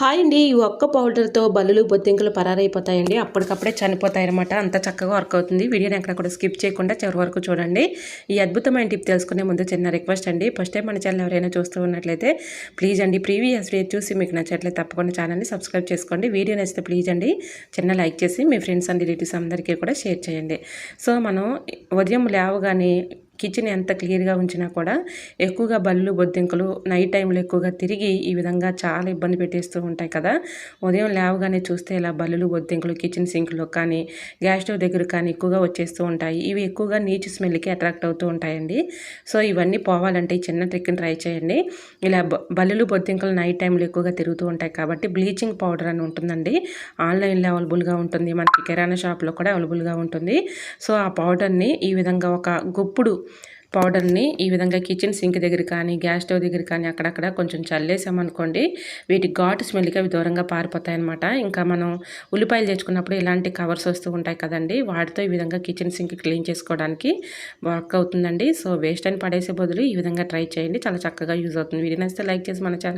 Hi అండి. ఈ ఒక్క పౌడర్‌తో బల్లులు, బొద్దింకలు పరారైపోతాయండి. అప్పటికప్పుడే చనిపోతాయన్నమాట. అంత చక్కగా వర్క్ అవుతుంది. వీడియోని ఎక్కడ కూడా స్కిప్ చేయకుండా చివరి వరకు చూడండి. ఈ అద్భుతమైన టిప్ తెలుసుకునే ముందు చిన్న రిక్వెస్ట్ అండి. ఫస్ట్ టైం మన ఛానల్ ఎవరైనా చూస్తూ ఉన్నట్లయితే ప్లీజ్ అండి ప్రీవియస్ వీడియో చూసి మీకు నచ్చట్లయితే తప్పకుండా ఛానల్ని సబ్స్క్రైబ్ చేసుకోండి. వీడియో నచ్చితే ప్లీజ్ అండి చిన్న లైక్ చేసి మీ ఫ్రెండ్స్ అండ్ రిలేటివ్స్ అందరికీ కూడా షేర్ చేయండి. సో మనం ఉదయం లేవగానే కిచెన్ ఎంత క్లియర్గా ఉంచినా కూడా ఎక్కువగా బల్లు బొద్దింకలు నైట్ టైంలో ఎక్కువగా తిరిగి ఈ విధంగా చాలా ఇబ్బంది పెట్టేస్తూ ఉంటాయి కదా. ఉదయం లేవగానే చూస్తే ఇలా బల్లులు బొద్దింకలు కిచెన్ సింక్లో కానీ గ్యాస్ స్టవ్ దగ్గర కానీ ఎక్కువగా వచ్చేస్తూ ఉంటాయి. ఇవి ఎక్కువగా నీచు స్మెల్కి అట్రాక్ట్ అవుతూ ఉంటాయండి. సో ఇవన్నీ పోవాలంటే ఈ చిన్న ట్రిక్ని ట్రై చేయండి. ఇలా బల్లులు బొద్దింకలు నైట్ టైంలో ఎక్కువగా తిరుగుతూ ఉంటాయి కాబట్టి బ్లీచింగ్ పౌడర్ అని ఉంటుందండి. ఆన్లైన్లో అవైలబుల్గా ఉంటుంది, మనకి కిరాణా షాప్లో కూడా అవైలబుల్గా ఉంటుంది. సో ఆ పౌడర్ని ఈ విధంగా ఒక గుప్పుడు పౌడర్ని ఈ విధంగా కిచెన్ సింక్ దగ్గర కానీ గ్యాస్ స్టవ్ దగ్గర కానీ అక్కడక్కడ కొంచెం చల్లేసామనుకోండి, వీటి ఘాటు స్మెల్కి అవి దూరంగా పారిపోతాయి అనమాట. ఇంకా మనం ఉల్లిపాయలు తెచ్చుకున్నప్పుడు ఇలాంటి కవర్స్ వస్తూ ఉంటాయి కదండి, వాటితో ఈ విధంగా కిచెన్ సింక్ క్లీన్ చేసుకోవడానికి వర్క్ అవుతుందండి. సో వేస్ట్ అని పడేసే బదులు ఈ విధంగా ట్రై చేయండి, చాలా చక్కగా యూజ్ అవుతుంది. వీడియో నచ్చితే లైక్ చేసి మన ఛానల్